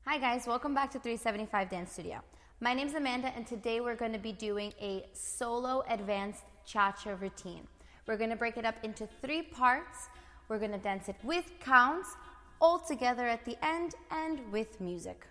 Hi guys, welcome back to 375 Dance Studio. My name is Amanda and today we're going to be doing a solo advanced cha-cha routine. We're going to break it up into 3 parts. We're going to dance it with counts, all together at the end, and with music.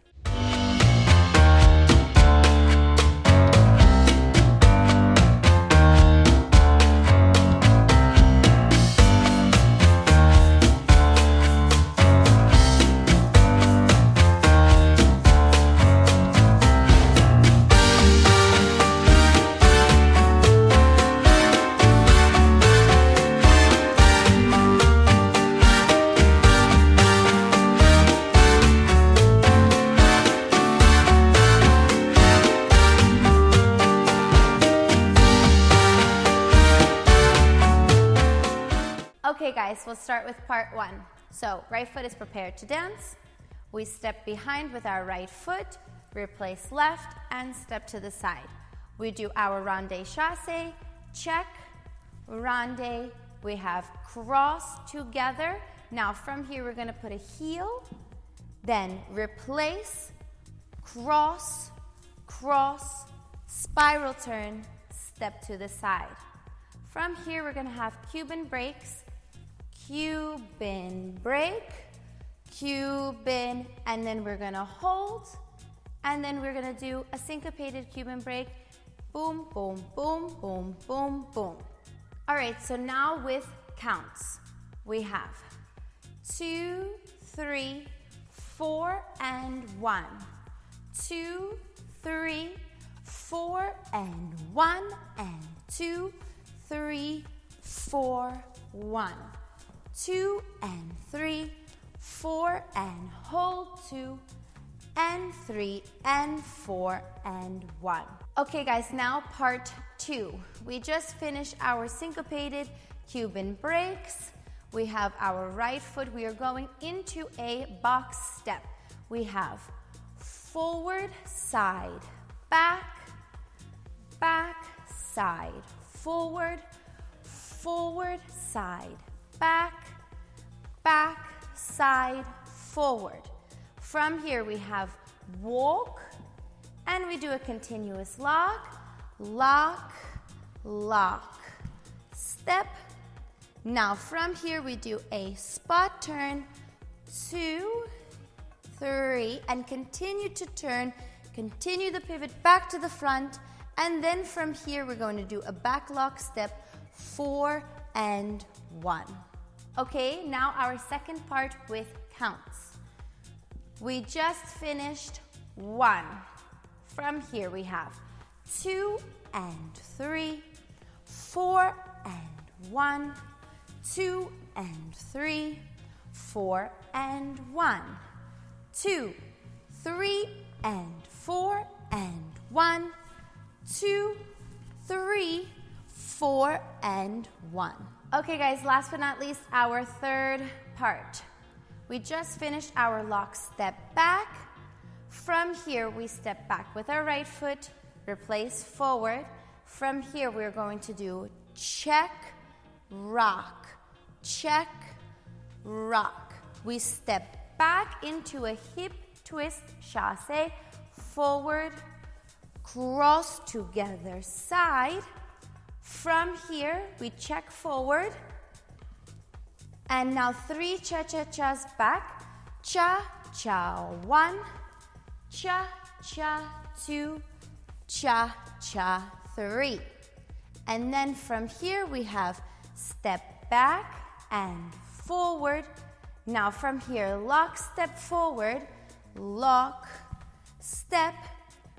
Okay guys, we'll start with part 1. So, right foot is prepared to dance. We step behind with our right foot, replace left, and step to the side. We do our ronde chasse, check, ronde. We have cross together. Now from here we're gonna put a heel, then replace, cross, cross, spiral turn, step to the side. From here we're gonna have Cuban breaks, Cuban break, Cuban, and then we're gonna hold, and then we're gonna do a syncopated Cuban break, boom, boom, boom, boom, boom, boom. All right, so now with counts, we have 2, 3, 4, and 1, 2, 3, 4, and 1, and 2, 3, 4, 1. 2 and 3, 4 and hold, 2 and 3 and 4 and 1. Okay guys, now part 2. We just finished our syncopated Cuban breaks. We have our right foot. We are going into a box step. We have forward, side, back, back, side, forward, forward, side, back, back, side, forward. From here we have walk, and we do a continuous lock, lock, lock, step. Now from here we do a spot turn, 2, 3, and continue to turn, continue the pivot back to the front, and then from here we're going to do a back lock step, 4 and 1. Okay, now our second part with counts. We just finished 1. From here we have 2 and 3, 4 and 1, 2 and 3, 4 and 1, 2, 3 and 4 and 1, 2, 3, 4 and 1. Okay guys, last but not least, our third part. We just finished our lock step back. From here, we step back with our right foot, replace forward. From here, we're going to do check, rock, check, rock. We step back into a hip twist chasse, forward, cross together, side. From here, we check forward, and now 3 cha-cha-chas back, cha-cha 1, cha-cha 2, cha-cha 3. And then from here, we have step back and forward. Now from here, lock, step forward, lock, step,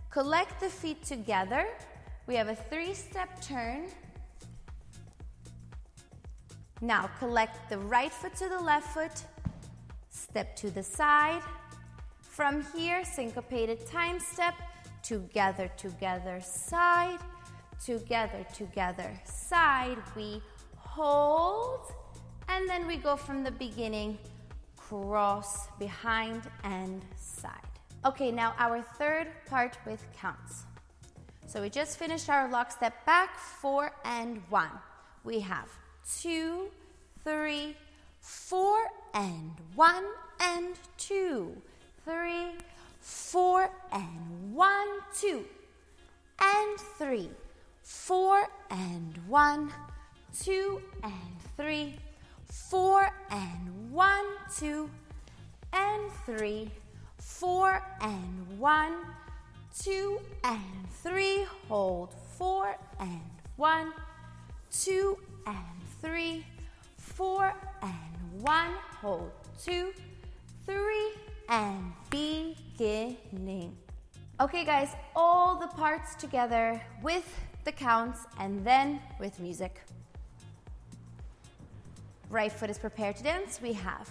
collect the feet together. We have a 3-step turn. Now collect the right foot to the left foot, step to the side. From here, syncopated time step, together, together, side, together, together, side. We hold, and then we go from the beginning, cross, behind, and side. Okay, now our third part with counts. So we just finished our lock step back, 4 and 1. We have 2, 3, 4 and 1 and 2, 3, 3, 4 and 1, 2 and 3, 4 and 1, 2 and 3, 4 and 1, 2 and 3, hold 4 and 1, 2 and 3, 4 and 1, hold 2, 3, and beginning. Okay guys, all the parts together with the counts and then with music. Right foot is prepared to dance. We have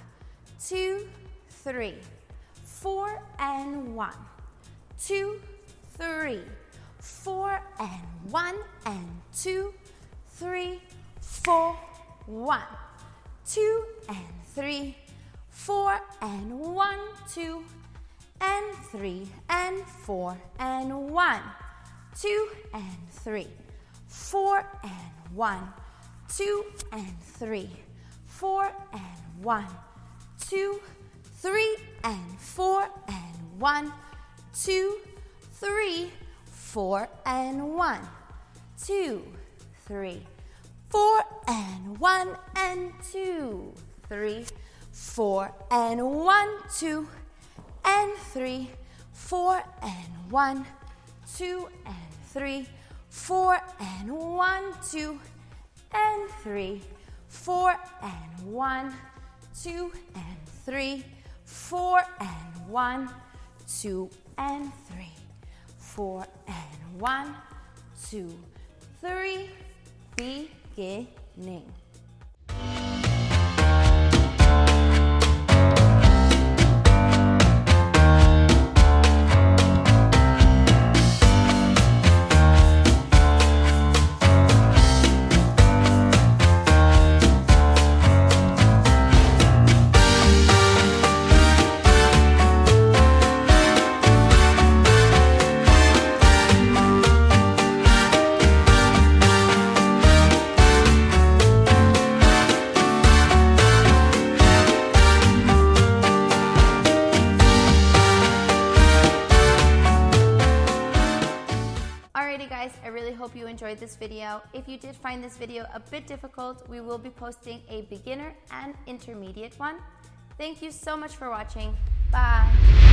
2, 3, 4 and 1, 2, 3, 4 and 1 and 2, 3, 4, 1, 2 and 3, 4 and 1, 2 and 3 and 4 and 1, 2 and 3, 4 and 1, 2 and 3, 4 and 1, 2, 3 and 4 and 1, 2, 3, 4 and 1, 2, 3, 4 and 1 and 2, 3, 4 and 1, 2 and 3, 4 and 1, 2 and 3, 4 and 1, 2 and 3, 4 and 1, 2 and 3, 4 and 1, 2 and 3, 4 and 1, 2, 3, beginning. Alrighty guys, I really hope you enjoyed this video. If you did find this video a bit difficult, we will be posting a beginner and intermediate one. Thank you so much for watching. Bye.